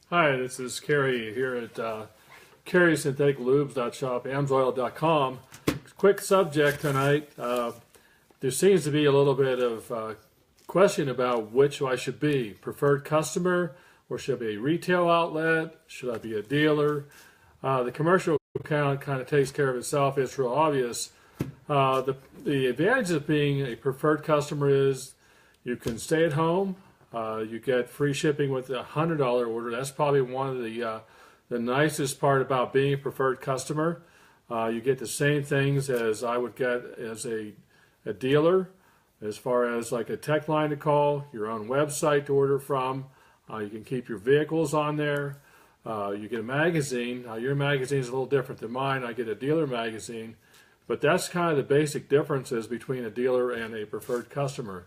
Hi, this is Kerry here at Kerry Synthetic Lubes.shop, Amsoil.com. Quick subject tonight. There seems to be a little bit of question about which I should be. Preferred customer, or should I be a retail outlet? Should I be a dealer? The commercial account kind of takes care of itself. It's real obvious. The advantage of being a preferred customer is you can stay at home. You get free shipping with a $100 order. That's probably one of the nicest part about being a preferred customer. You get the same things as I would get as a dealer, as far as like a tech line to call, your own website to order from. You can keep your vehicles on there. You get a magazine. Your magazine is a little different than mine. I get a dealer magazine. But that's kind of the basic differences between a dealer and a preferred customer.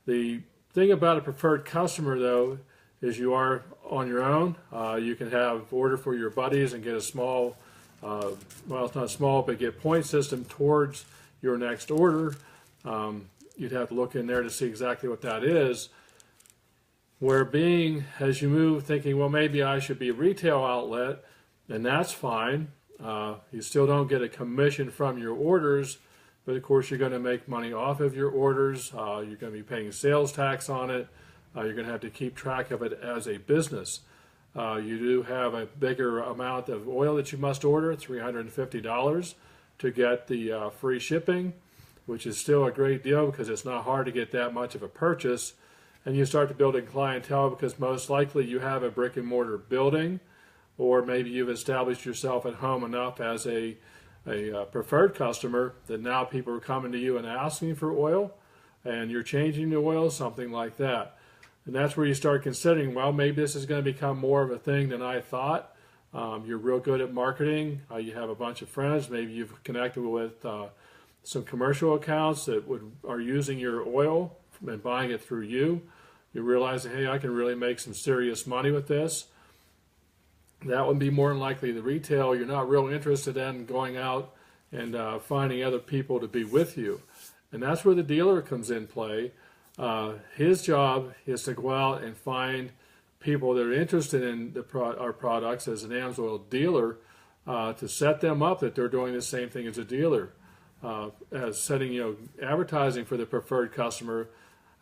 The thing about a preferred customer, though, is you are on your own. You can have order for your buddies and get a small, well, it's not small, but get point system towards your next order. You'd have to look in there to see exactly what that is. Where being, as you move, thinking, well, maybe I should be a retail outlet, and that's fine. You still don't get a commission from your orders, but of course you're going to make money off of your orders. You're going to be paying sales tax on it. You're going to have to keep track of it as a business. You do have a bigger amount of oil that you must order, $350 to get the free shipping, which is still a great deal because it's not hard to get that much of a purchase. And you start to build a clientele because most likely you have a brick and mortar building, or maybe you've established yourself at home enough as a preferred customer that now people are coming to you and asking for oil, and you're changing the oil, something like that. And that's where you start considering, well, maybe this is going to become more of a thing than I thought. You're real good at marketing. You have a bunch of friends. Maybe you've connected with some commercial accounts that are using your oil and buying it through you. You realize that, hey, I can really make some serious money with this. That would be more than likely the retail. You're not real interested in going out and finding other people to be with you. And that's where the dealer comes in play. His job is to go out and find people that are interested in our products as an Amsoil dealer, to set them up that they're doing the same thing as a dealer, as setting, advertising for the preferred customer,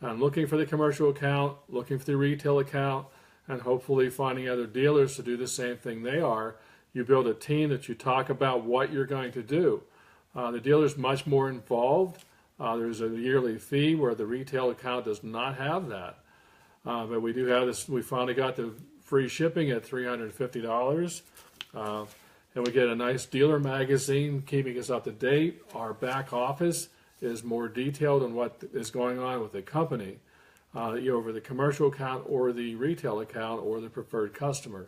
and looking for the commercial account, looking for the retail account, and hopefully finding other dealers to do the same thing they are. You build a team that you talk about what you're going to do. The dealer's much more involved. There's a yearly fee where the retail account does not have that. But we do have this. We finally got the free shipping at $350. And we get a nice dealer magazine keeping us up to date. Our back office is more detailed on what is going on with the company, over the commercial account or the retail account or the preferred customer.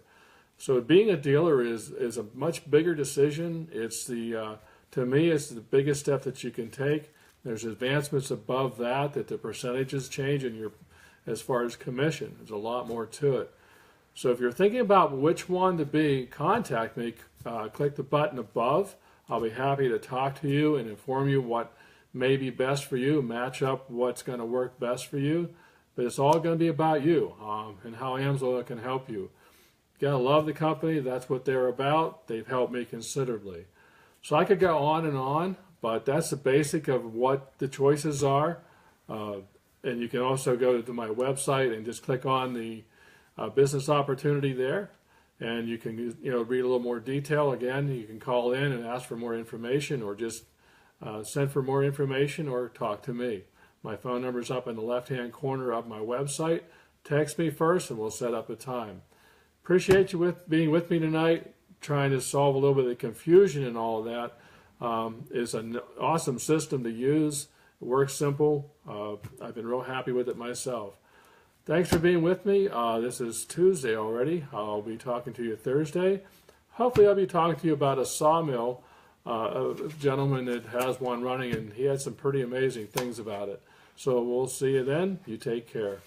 So being a dealer is a much bigger decision. It's to me, it's the biggest step that you can take. There's advancements above that the percentages change in as far as commission. There's a lot more to it. So if you're thinking about which one to be, contact me. Click the button above. I'll be happy to talk to you and inform you what may be best for you, match up what's going to work best for you. But it's all going to be about you and how Amsoil can help you. You got to love the company. That's what they're about. They've helped me considerably. So I could go on, but that's the basic of what the choices are. And you can also go to my website and just click on the business opportunity there. And you can read a little more detail. Again, you can call in and ask for more information, or just send for more information, or talk to me. My phone number is up in the left-hand corner of my website. Text me first and we'll set up a time. Appreciate you being with me tonight, trying to solve a little bit of the confusion and all of that. It's an awesome system to use. It works simple. I've been real happy with it myself. Thanks for being with me. This is Tuesday already. I'll be talking to you Thursday. Hopefully I'll be talking to you about a sawmill. A gentleman that has one running, and he had some pretty amazing things about it. So we'll see you then. You take care.